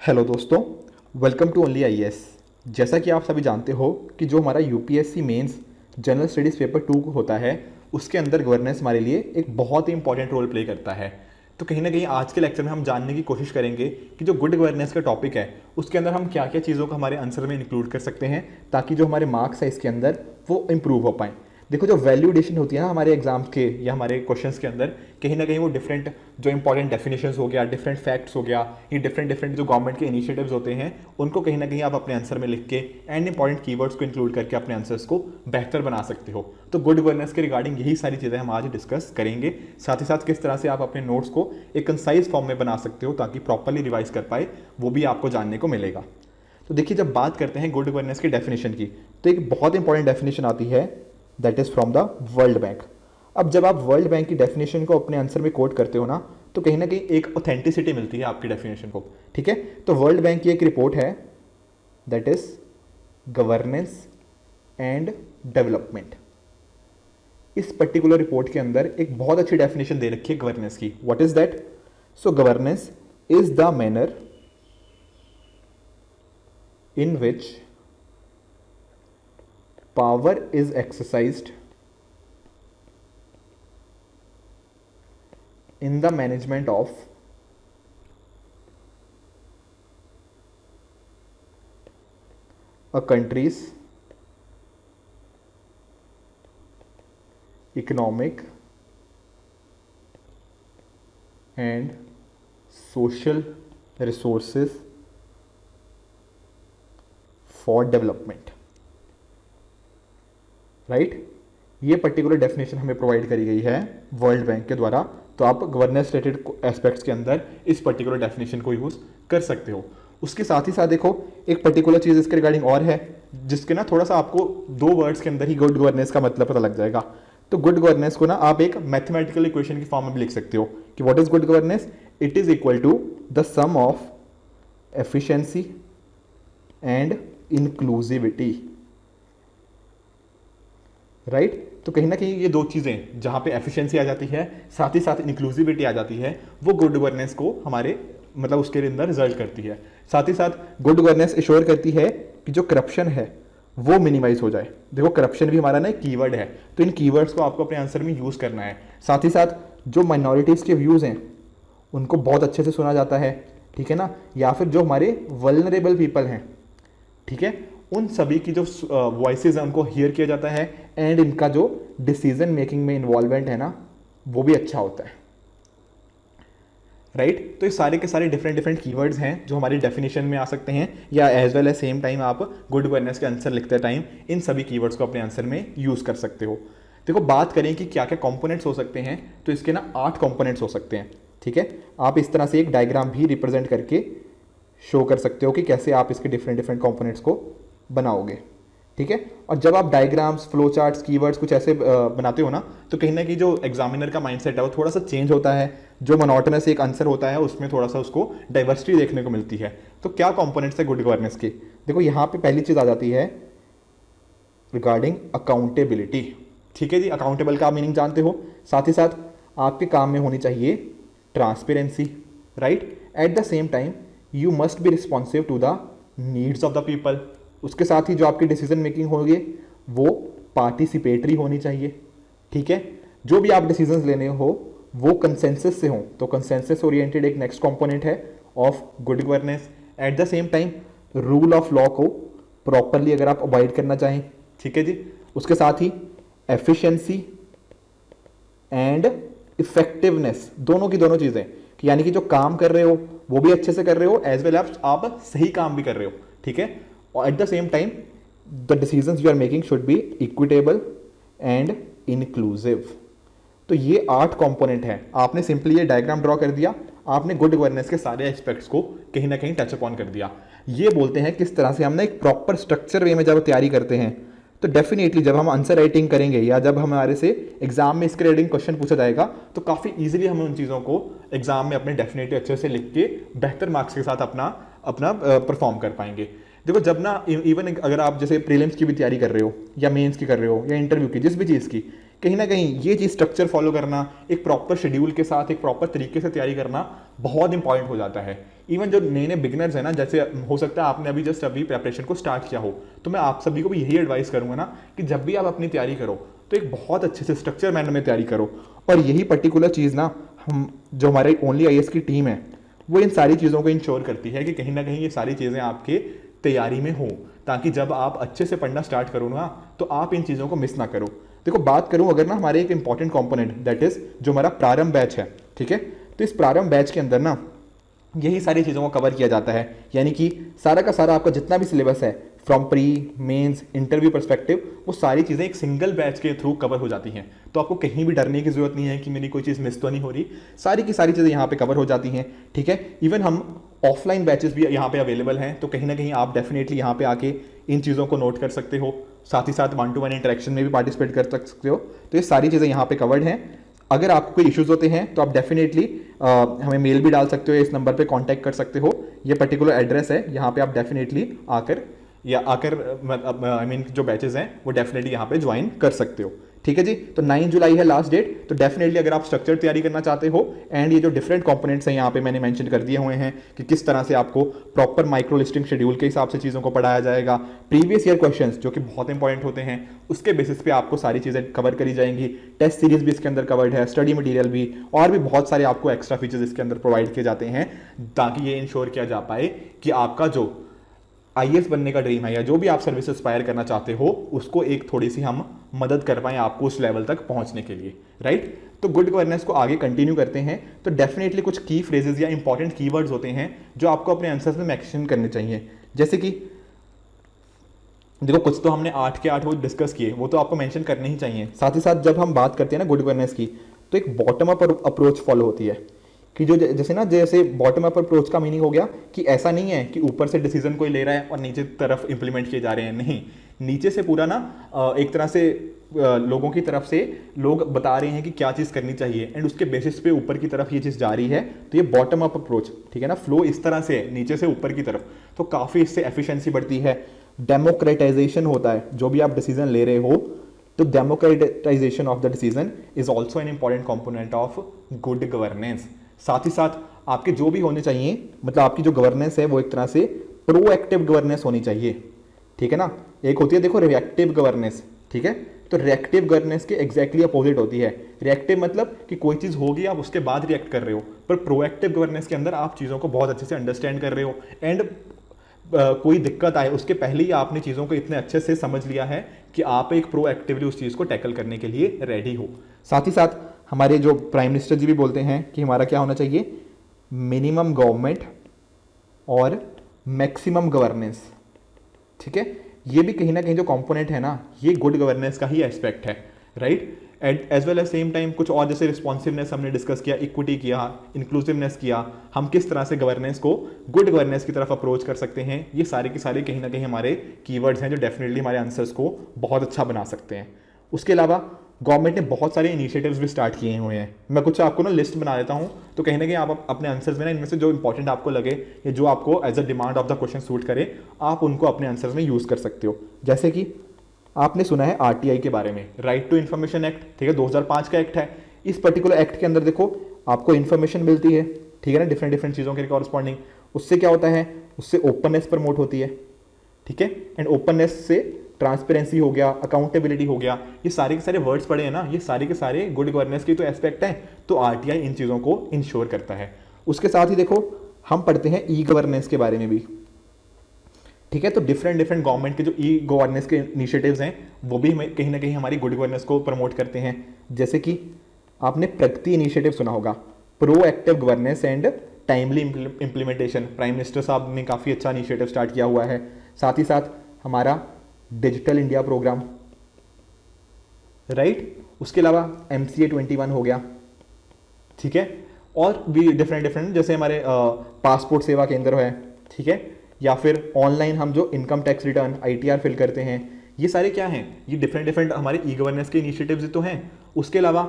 Hello दोस्तों, welcome to only IAS. जैसा कि आप सभी जानते हो कि जो हमारा UPSC mains general studies paper 2 होता है उसके अंदर गवर्नेंस हमारे लिए एक बहुत ही इंपॉर्टेंट रोल प्ले करता है। तो कहीं ना कहीं आज के लेक्चर में हम जानने की कोशिश करेंगे कि जो गुड गवर्नेंस का टॉपिक है उसके अंदर हम क्या क्या चीज़ों को हमारे आंसर में इंक्लूड कर सकते हैं ताकि जो हमारे मार्क्स है इसके अंदर वो इंप्रूव हो पाएँ। देखो, जो वैल्यूडेशन होती है ना हमारे एग्जाम्स के या हमारे क्वेश्चंस के अंदर, कहीं ना कहीं वो डिफरेंट जो इंपॉर्टेंट डेफिनेशंस हो गया, डिफरेंट फैक्ट्स हो गया, ये डिफरेंट जो गवर्नमेंट के इनिशिएटिव्स होते हैं उनको कहीं ना कहीं आप अपने आंसर में लिख के एंड इंपॉर्टेंट कीवर्ड्स को इंक्लूड करके अपने आंसर्स को बेहतर बना सकते हो। तो गुड गवर्नेंस के रिगार्डिंग यही सारी चीज़ें हम आज डिस्कस करेंगे। साथ ही साथ किस तरह से आप अपने नोट्स को एक कंसाइज फॉर्म में बना सकते हो ताकि प्रॉपरली रिवाइज कर पाए, वो भी आपको जानने को मिलेगा। तो देखिए, जब बात करते हैं गुड गवर्नेंस की डेफिनेशन की तो एक बहुत इंपॉर्टेंट डेफिनेशन आती है, that is from the world bank. अब जब आप वर्ल्ड बैंक की डेफिनेशन को अपने आंसर में कोट करते हो ना तो कहीं ना कहीं एक ऑथेंटिसिटी मिलती है आपकी डेफिनेशन को। ठीक है, तो वर्ल्ड बैंक की एक रिपोर्ट है that is governance and development. इस पर्टिकुलर रिपोर्ट के अंदर एक बहुत अच्छी डेफिनेशन दे रखी है गवर्नेंस की। What is that? So governance is the manner in which power is exercised in the management of a country's economic and social resources for development। Right, ये पर्टिकुलर डेफिनेशन हमें प्रोवाइड करी गई है world bank के द्वारा। तो आप governance related aspects के अंदर इस पर्टिकुलर डेफिनेशन को यूज कर सकते हो। उसके साथ ही साथ देखो, एक पर्टिकुलर चीज इसके रिगार्डिंग और है जिसके ना थोड़ा सा आपको दो वर्ड्स के अंदर ही गुड गवर्नेंस का मतलब पता लग जाएगा। तो गुड गवर्नेंस को ना आप एक मैथमेटिकल इक्वेशन की फॉर्म में भी लिख सकते हो कि what is good governance? It is equal to the sum of efficiency and inclusivity. Right, तो कहीं ना कहीं ये दो चीज़ें जहाँ पे एफिशिएंसी आ जाती है साथ ही साथ इंक्लूसिविटी आ जाती है, वो गुड गवर्नेंस को हमारे मतलब उसके अंदर रिजल्ट करती है। साथ ही साथ गुड गवर्नेंस इंश्योर करती है कि जो करप्शन है वो मिनिमाइज हो जाए। देखो, करप्शन भी हमारा ना एक कीवर्ड है, तो इन कीवर्ड्स को आपको अपने आंसर में यूज़ करना है। साथ ही साथ जो माइनॉरिटीज़ के व्यूज़ हैं उनको बहुत अच्छे से सुना जाता है, ठीक है ना, या फिर जो हमारे वल्नरेबल पीपल हैं, ठीक है, उन सभी की जो वॉइसेस हैं उनको हियर किया जाता है एंड इनका जो डिसीजन मेकिंग में इन्वॉल्वमेंट है ना वो भी अच्छा होता है। राइट, तो ये सारे के सारे डिफरेंट कीवर्ड्स हैं जो हमारी डेफिनेशन में आ सकते हैं, या as well as same time आप गुड गवर्नेंस के आंसर लिखते टाइम इन सभी कीवर्ड्स को अपने आंसर में यूज कर सकते हो। देखो, बात करें कि क्या क्या कंपोनेंट्स हो सकते हैं, तो इसके ना 8 कंपोनेंट्स हो सकते हैं। ठीक है, आप इस तरह से एक डायग्राम भी रिप्रेजेंट करके शो कर सकते हो कि कैसे आप इसके डिफरेंट कंपोनेंट्स को बनाओगे। ठीक है, और जब आप डायग्राम्स, फ्लो चार्ट्स, कीवर्ड्स कुछ ऐसे बनाते हो ना तो कहीं ना कहीं जो एग्जामिनर का माइंडसेट है वो थोड़ा सा चेंज होता है। जो मोनोटोनस एक आंसर होता है उसमें थोड़ा सा उसको डाइवर्सिटी देखने को मिलती है। तो क्या कंपोनेंट्स है गुड गवर्नेंस के? देखो, यहाँ पे पहली चीज आ जाती है रिगार्डिंग अकाउंटेबिलिटी। ठीक है जी, अकाउंटेबल का मीनिंग जानते हो। साथ ही साथ आपके काम में होनी चाहिए transparency. Right, at the same time you must be responsive to the needs of the people. उसके साथ ही जो आपकी डिसीजन मेकिंग होगी वो पार्टिसिपेटरी होनी चाहिए। ठीक है, जो भी आप डिसीजंस लेने हो वो कंसेंसस से हो, तो कंसेंसस ओरिएंटेड एक नेक्स्ट कंपोनेंट है of good governance. Eight the same time rule of law को प्रॉपरली अगर आप अवॉइड करना चाहें, ठीक है जी। उसके साथ ही एफिशिएंसी एंड इफेक्टिवनेस, दोनों की दोनों चीजें, यानी कि जो काम कर रहे हो वो भी अच्छे से कर रहे हो एज वेल आप सही काम भी कर रहे हो। ठीक है, और at the same time the decisions you are making should be equitable and inclusive. तो ये 8 कंपोनेंट हैं। आपने सिंपली ये डायग्राम ड्रॉ कर दिया, आपने गुड गवर्नेंस के सारे एस्पेक्ट्स को कहीं ना कहीं टच अपॉन कर दिया। ये बोलते हैं किस तरह से हमने एक प्रॉपर स्ट्रक्चर वे में जब तैयारी करते हैं तो डेफिनेटली जब हम आंसर राइटिंग करेंगे या जब हमारे से एग्जाम में इसके रिलेटिंग क्वेश्चन पूछा जाएगा तो काफ़ी ईजिली हम उन चीज़ों को एग्जाम में अपने डेफिनेटली अच्छे से लिख के बेहतर मार्क्स के साथ अपना परफॉर्म कर पाएंगे। देखो, जब ना इवन अगर आप जैसे प्रीलिम्स की भी तैयारी कर रहे हो या मेंस की कर रहे हो या इंटरव्यू की, जिस भी चीज़ की, कहीं ना कहीं ये चीज़ स्ट्रक्चर फॉलो करना, एक प्रॉपर शेड्यूल के साथ एक प्रॉपर तरीके से तैयारी करना बहुत इंपॉर्टेंट हो जाता है। इवन जो नए नए बिगनर्स हैं ना, जैसे हो सकता है आपने अभी जस्ट अभी प्रेपरेशन को स्टार्ट किया हो, तो मैं आप सभी को भी यही एडवाइस करूंगा ना कि जब भी आप अपनी तैयारी करो तो एक बहुत अच्छे से स्ट्रक्चर मैनर में तैयारी करो। और यही पर्टिकुलर चीज़ ना हम जो हमारे ओनली आईएएस की टीम है वो इन सारी चीज़ों को इंश्योर करती है कि कहीं ना कहीं ये सारी चीज़ें आपके तैयारी में हो, ताकि जब आप अच्छे से पढ़ना स्टार्ट करो ना तो आप इन चीज़ों को मिस ना करो। देखो बात करूं अगर ना हमारे एक इंपॉर्टेंट कंपोनेंट दैट इज जो हमारा प्रारंभ बैच है, ठीक है, तो इस प्रारंभ बैच के अंदर ना यही सारी चीज़ों को कवर किया जाता है, यानी कि सारा का सारा आपका जितना भी सिलेबस है from pre mains interview perspective, वो सारी चीज़ें एक सिंगल बैच के थ्रू कवर हो जाती हैं। तो आपको कहीं भी डरने की जरूरत नहीं है कि मेरी कोई चीज़ मिस तो नहीं हो रही, सारी की सारी चीज़ें यहाँ पे कवर हो जाती हैं, ठीक है। इवन हम ऑफलाइन बैचेस भी यहाँ पे अवेलेबल हैं, तो कहीं ना कहीं आप डेफिनेटली यहाँ पे आके इन चीज़ों को नोट कर सकते हो, साथ ही साथ 1-to-1 इंटरेक्शन में भी पार्टिसिपेट कर सकते हो। तो ये सारी चीज़ें यहाँ पे कवर्ड हैं। अगर आपको कोई इश्यूज होते हैं तो आप डेफिनेटली हमें मेल भी डाल सकते हो, इस नंबर पे कांटेक्ट कर सकते हो, ये पर्टिकुलर एड्रेस है, यहाँ पे आप डेफिनेटली आकर आई मीन जो बैचेस हैं वो डेफिनेटली यहाँ पे ज्वाइन कर सकते हो, ठीक है जी। तो 9 जुलाई है लास्ट डेट, तो डेफिनेटली अगर आप स्ट्रक्चर तैयारी करना चाहते हो एंड ये जो डिफरेंट कंपोनेंट्स हैं यहाँ पे मैंने मेंशन कर दिए हुए हैं कि किस तरह से आपको प्रॉपर माइक्रो लिस्टिंग शेड्यूल के हिसाब से चीज़ों को पढ़ाया जाएगा, प्रीवियस ईयर क्वेश्चंस जो कि बहुत इंपॉर्टेंट होते हैं उसके बेसिस पे आपको सारी चीज़ें कवर करी जाएंगी, टेस्ट सीरीज भी इसके अंदर कवर्ड है, स्टडी मटीरियल भी, और भी बहुत सारे आपको एक्स्ट्रा फीचर्स इसके अंदर प्रोवाइड किए जाते हैं, ताकि ये इंश्योर किया जा पाए कि आपका जो आईएएस बनने का ड्रीम है या जो भी आप सर्विस एस्पायर करना चाहते हो उसको एक थोड़ी सी हम मदद कर पाएं आपको उस लेवल तक पहुंचने के लिए, राइट। तो गुड गवर्नेंस को आगे कंटिन्यू करते हैं। तो डेफिनेटली कुछ की फ्रेजेस या इंपॉर्टेंट कीवर्ड्स होते हैं जो आपको अपने आंसर्स में मेंशन करने चाहिए। जैसे कि देखो कुछ तो हमने 8 के 8 वो डिस्कस किए, वो तो आपको मेंशन करने ही चाहिए। साथ ही साथ जब हम बात करते हैं ना गुड गवर्नेंस की, तो एक बॉटम अप अप्रोच फॉलो होती है कि जो जैसे बॉटम अप अप्रोच का मीनिंग हो गया कि ऐसा नहीं है कि ऊपर से डिसीजन कोई ले रहा है और नीचे तरफ इंप्लीमेंट किए जा रहे हैं, नहीं, नीचे से पूरा ना एक तरह से लोगों की तरफ से लोग बता रहे हैं कि क्या चीज़ करनी चाहिए एंड उसके बेसिस पे ऊपर की तरफ ये चीज़ जा रही है, तो ये बॉटम अप अप्रोच, ठीक है ना, फ्लो इस तरह से नीचे से ऊपर की तरफ, तो काफ़ी इससे एफिशिएंसी बढ़ती है, डेमोक्रेटाइजेशन होता है, जो भी आप डिसीजन ले रहे हो तो democratisation of the decision is also an important component of good governance. साथ ही साथ आपके जो भी होने चाहिए, मतलब आपकी जो गवर्नेंस है वो एक तरह से प्रोएक्टिव गवर्नेंस होनी चाहिए, ठीक है ना। एक होती है देखो रिएक्टिव गवर्नेंस, ठीक है, तो रिएक्टिव गवर्नेंस के एग्जैक्टली अपोजिट होती है। रिएक्टिव मतलब कि कोई चीज़ होगी आप उसके बाद रिएक्ट कर रहे हो, पर प्रोएक्टिव गवर्नेंस के अंदर आप चीज़ों को बहुत अच्छे से अंडरस्टैंड कर रहे हो एंड कोई दिक्कत आए उसके पहले ही आपने चीज़ों को इतने अच्छे से समझ लिया है कि आप एक प्रोएक्टिवली उस चीज़ को टैकल करने के लिए रेडी हो। साथ ही साथ हमारे जो प्राइम मिनिस्टर जी भी बोलते हैं कि हमारा क्या होना चाहिए, मिनिमम गवर्नमेंट और मैक्सिमम गवर्नेंस, ठीक है। ये भी कहीं ना कहीं जो कंपोनेंट है ना, ये गुड गवर्नेंस का ही एस्पेक्ट है, right. As well as same time कुछ और जैसे रिस्पॉन्सिवनेस हमने डिस्कस किया, इक्विटी किया, इंक्लूसिवनेस किया, हम किस तरह से गवर्नेंस को गुड गवर्नेंस की तरफ अप्रोच कर सकते हैं, ये सारे के सारे कहीं ना कहीं हमारे कीवर्ड्स हैं जो डेफिनेटली हमारे आंसर्स को बहुत अच्छा बना सकते हैं। उसके अलावा गवर्नमेंट ने बहुत सारे इनिशिएटिव्स भी स्टार्ट किए हुए हैं, मैं कुछ आपको ना लिस्ट बना देता हूँ, तो कहीं ना कहीं आप अपने आंसर्स में ना इनमें से जो इंपॉर्टेंट आपको लगे या जो आपको as a demand of the question suit करे, आप उनको अपने आंसर्स में यूज़ कर सकते हो। जैसे कि आपने सुना है आरटीआई के बारे में, राइट टू इन्फॉर्मेशन एक्ट, ठीक है, 2005 का एक्ट है। इस पर्टिकुलर एक्ट के अंदर देखो आपको इन्फॉर्मेशन मिलती है, ठीक है ना, डिफरेंट डिफरेंट चीज़ों के कॉरस्पॉन्डिंग। उससे क्या होता है, उससे ओपननेस प्रमोट होती है, ठीक है, एंड ओपननेस से ट्रांसपेरेंसी हो गया, अकाउंटेबिलिटी हो गया, ये सारे के सारे वर्ड्स पढ़े हैं ना, ये सारे के सारे गुड गवर्नेंस की तो एस्पेक्ट हैं, तो आरटीआई इन चीज़ों को इंश्योर करता है। उसके साथ ही देखो हम पढ़ते हैं ई गवर्नेंस के बारे में भी, ठीक है, तो डिफरेंट गवर्नमेंट के जो ई गवर्नेंस के इनिशिएटिव्स हैं वो भी हमें कहीं ना कहीं हमारी गुड गवर्नेंस को प्रमोट करते हैं। जैसे कि आपने प्रगति इनिशिएटिव सुना होगा, proactive governance and timely implementation, prime minister साहब ने काफ़ी अच्छा इनिशिएटिव स्टार्ट किया हुआ है। साथ ही साथ हमारा डिजिटल इंडिया प्रोग्राम, राइट। उसके अलावा MCA 21 हो गया, ठीक है, और भी डिफरेंट जैसे हमारे पासपोर्ट सेवा केंद्र है, ठीक है, या फिर ऑनलाइन हम जो income tax return ITR fill करते हैं, ये सारे क्या हैं, ये डिफरेंट हमारे ई गवर्नेंस के इनिशिएटिव्स तो हैं। उसके अलावा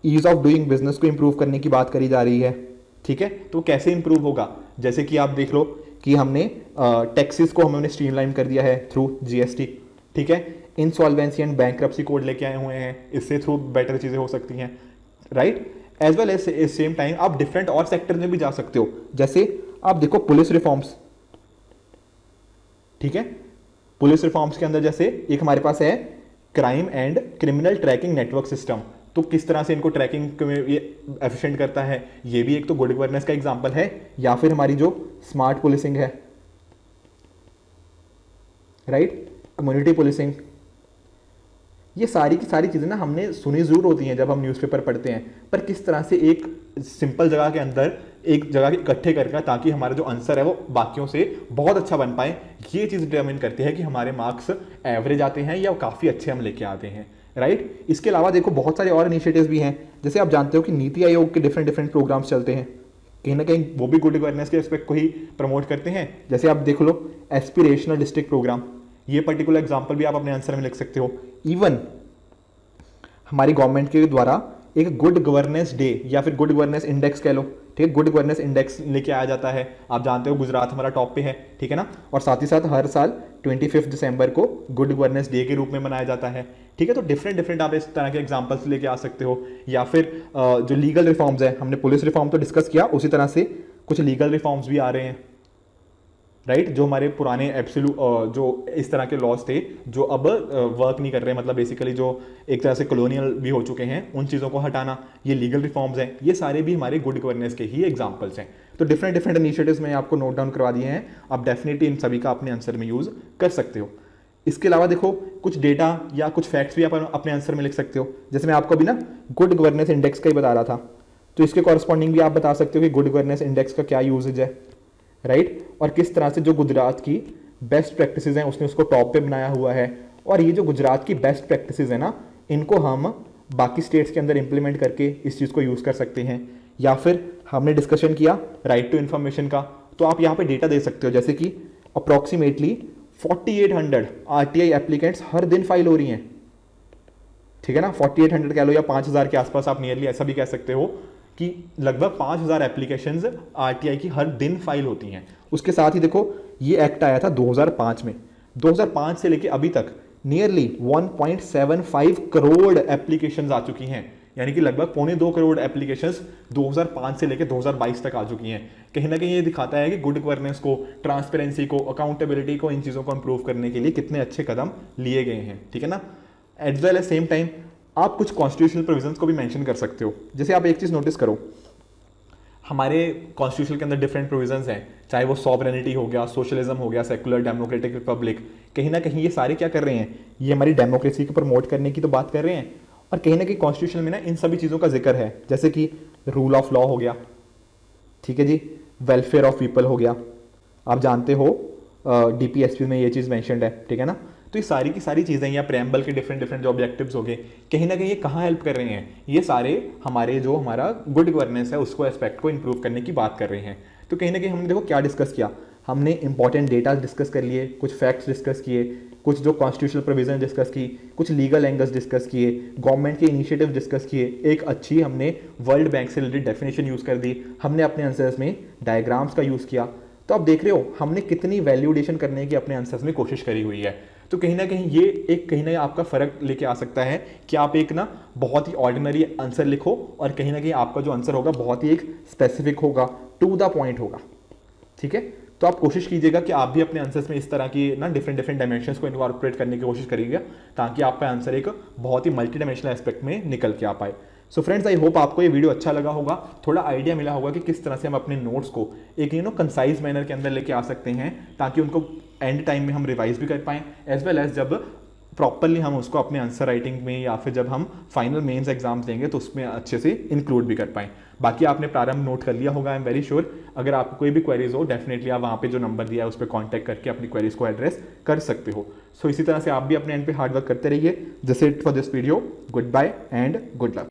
ईज ऑफ डूइंग बिजनेस को इंप्रूव करने की बात करी जा रही है, ठीक है, तो कैसे इंप्रूव होगा, जैसे कि आप देख लो कि हमने टैक्सेस को हमने स्ट्रीमलाइन कर दिया है थ्रू GST, ठीक है, इंसॉल्वेंसी एंड बैंक्रप्सी कोड लेके आए हुए हैं, इससे थ्रू बेटर चीज़ें हो सकती हैं, right. As well as same time आप डिफरेंट और सेक्टर में भी जा सकते हो, जैसे आप देखो पुलिस रिफॉर्म्स, ठीक है। पुलिस रिफॉर्म्स के अंदर जैसे एक हमारे पास है crime and criminal tracking network system, तो किस तरह से इनको ट्रैकिंग में ये एफिशिएंट करता है, ये भी एक तो गुड गवर्नेंस का एग्जांपल है। या फिर हमारी जो स्मार्ट पुलिसिंग है, राइट, कम्युनिटी पुलिसिंग, ये सारी की सारी चीज़ें ना हमने सुनी जरूर होती हैं जब हम न्यूज़पेपर पढ़ते हैं, पर किस तरह से एक सिंपल जगह के अंदर एक जगह इकट्ठे करके ताकि हमारा जो आंसर है वो बाकियों से बहुत अच्छा बन पाए, ये चीज़ डिटरमिन करती है कि हमारे मार्क्स एवरेज आते हैं या काफ़ी अच्छे हम लेके आते हैं, राइट। इसके अलावा देखो बहुत सारे और इनिशिएटिव्स भी हैं, जैसे आप जानते हो कि नीति आयोग के डिफरेंट डिफरेंट प्रोग्राम्स चलते हैं, कहीं ना कहीं वो भी गुड गवर्नेंस के एस्पेक्ट को ही प्रमोट करते हैं। जैसे आप देख लो एस्पिरेशनल डिस्ट्रिक्ट प्रोग्राम, ये पर्टिकुलर एग्जाम्पल भी आप अपने आंसर में लिख सकते हो। इवन हमारी गवर्नमेंट के द्वारा एक गुड गवर्नेंस डे या फिर गुड गवर्नेंस इंडेक्स कह लो, ठीक है, गुड गवर्नेंस इंडेक्स लेके आया जाता है। आप जानते हो गुजरात हमारा टॉप पे है, ठीक है ना, और साथ ही साथ हर साल 25 दिसंबर को गुड गवर्नेंस डे के रूप में मनाया जाता है, ठीक है। तो डिफरेंट डिफरेंट आप इस तरह के एग्जांपल्स लेके आ सकते हो। या फिर जो लीगल रिफॉर्म्स है, हमने पुलिस रिफॉर्म तो डिस्कस किया, उसी तरह से कुछ लीगल रिफॉर्म्स भी आ रहे हैं, राइट, जो हमारे पुराने एब्सोल्यूट जो इस तरह के लॉज थे जो अब वर्क नहीं कर रहे, मतलब बेसिकली जो एक तरह से कॉलोनियल भी हो चुके हैं, उन चीज़ों को हटाना, ये लीगल रिफॉर्म्स हैं, ये सारे भी हमारे गुड गवर्नेंस के ही एग्जांपल्स हैं। तो डिफरेंट डिफरेंट इनिशिएटिव्स मैंने आपको नोट डाउन करवा दिए हैं, आप डेफिनेटली इन सभी का अपने आंसर में यूज़ कर सकते हो। इसके अलावा देखो कुछ डेटा या कुछ फैक्ट्स भी आप अपने आंसर में लिख सकते हो, जैसे मैं आपको अभी ना गुड गवर्नेंस इंडेक्स का ही बता रहा था, तो इसके कॉरस्पॉन्डिंग भी आप बता सकते हो कि गुड गवर्नेंस इंडेक्स का क्या यूजेज है, राइट, और किस तरह से जो गुजरात की बेस्ट प्रैक्टिसेस हैं उसने उसको टॉप पे बनाया हुआ है। और ये जो गुजरात की बेस्ट प्रैक्टिसेस है ना, इनको हम बाकी स्टेट्स के अंदर इंप्लीमेंट करके इस चीज़ को यूज़ कर सकते हैं। या फिर हमने डिस्कशन किया राइट टू इन्फॉर्मेशन का, तो आप यहाँ पे डेटा दे सकते हो, जैसे कि अप्रॉक्सीमेटली 4800 RTI एप्लीकेंट्स हर दिन फाइल हो रही हैं, ठीक है ना, 4800 कह लो या 5000 के आसपास, आप नियरली ऐसा भी कह सकते हो कि लगभग 5000 एप्लीकेशंस आरटीआई की हर दिन फाइल होती हैं। उसके साथ ही देखो ये एक्ट आया था 2005 में, 2005 से लेके अभी तक नियरली 1.75 करोड़ एप्लीकेशंस आ चुकी हैं, यानी कि लगभग 2.25 करोड़ एप्लीकेशंस 2005 से लेकर 2022 तक आ चुकी हैं। कहीं ना कहीं ये दिखाता है कि गुड गवर्नेंस को, ट्रांसपेरेंसी को, अकाउंटेबिलिटी को, इन चीज़ों को इंप्रूव करने के लिए कितने अच्छे कदम लिए गए हैं, ठीक है ना। As well as same time आप कुछ कॉन्स्टिट्यूशनल प्रोविजंस को भी मेंशन कर सकते हो। जैसे आप एक चीज़ नोटिस करो, हमारे कॉन्स्टिट्यूशन के अंदर डिफरेंट प्रोविजंस हैं, चाहे वो सॉवरेनिटी हो गया, सोशलिज्म हो गया, सेकुलर डेमोक्रेटिक रिपब्लिक, कहीं ना कहीं ये सारे क्या कर रहे हैं, ये हमारी डेमोक्रेसी को प्रमोट करने की तो बात कर रहे हैं। और कहीं ना कहीं कॉन्स्टिट्यूशन में ना इन सभी चीज़ों का जिक्र है, जैसे कि रूल ऑफ लॉ हो गया, ठीक है जी, वेलफेयर ऑफ पीपल हो गया, आप जानते हो DPSP में ये चीज़ मैंशनड है, ठीक है ना। तो ये सारी की सारी चीज़ें या प्रेम्बल के डिफरेंट डिफरेंट जो ऑब्जेक्टिव्स हो गए, कहीं ना कहीं ये कहाँ हेल्प कर रहे हैं, ये सारे हमारे जो हमारा गुड गवर्नेंस है उसको एस्पेक्ट को इंप्रूव करने की बात कर रहे हैं। तो कहीं ना कहीं हमने देखो क्या डिस्कस किया, हमने इंपॉर्टेंट डेटा डिस्कस कर लिए, कुछ फैक्ट्स डिस्कस किए, कुछ जो कॉन्स्टिट्यूशनल प्रोविजन डिस्कस की, कुछ लीगल एंगल्स डिस्कस किए, गवर्नमेंट के इनिशिएटिव डिस्कस किए, एक अच्छी हमने वर्ल्ड बैंक से रिलेटेड डेफिनेशन यूज़ कर दी, हमने अपने आंसर्स में डायग्राम्स का यूज़ किया। तो आप देख रहे हो हमने कितनी वैल्यूडेशन करने की अपने आंसर्स में कोशिश करी हुई है। तो कहीं ना कहीं ये एक कहीं ना कहीं आपका फ़र्क लेके आ सकता है कि आप एक ना बहुत ही ऑर्डिनरी आंसर लिखो और कहीं ना कहीं आपका जो आंसर होगा बहुत ही एक स्पेसिफिक होगा, टू द पॉइंट होगा, ठीक है। तो आप कोशिश कीजिएगा कि आप भी अपने आंसर्स में इस तरह की ना डिफरेंट डिफरेंट डायमेंशंस को इनकॉर्पोरेट करने की कोशिश करिएगा, ताकि आपका आंसर एक बहुत ही मल्टी डायमेंशनल एस्पेक्ट में निकल के आ पाए। सो फ्रेंड्स, आई होप आपको ये वीडियो अच्छा लगा होगा, थोड़ा आइडिया मिला होगा कि किस तरह से हम अपने नोट्स को एक कंसाइज मैनर के अंदर लेके आ सकते हैं, ताकि उनको एंड टाइम में हम रिवाइज भी कर पाएँ, एज वेल एज जब प्रॉपरली हम उसको अपने आंसर राइटिंग में या फिर जब हम फाइनल मेंस एग्जाम्स देंगे तो उसमें अच्छे से इंक्लूड भी कर पाएँ। बाकी आपने प्रारंभ नोट कर लिया होगा, आई एम वेरी श्योर। अगर आपको कोई भी क्वेरीज हो, डेफिनेटली आप वहाँ पे जो नंबर दिया है उस पर कॉन्टैक्ट करके अपनी क्वेरीज को एड्रेस कर सकते हो। सो इसी तरह से आप भी अपने एंड पे हार्डवर्क करते रहिए। Just it for this video, good bye and good luck.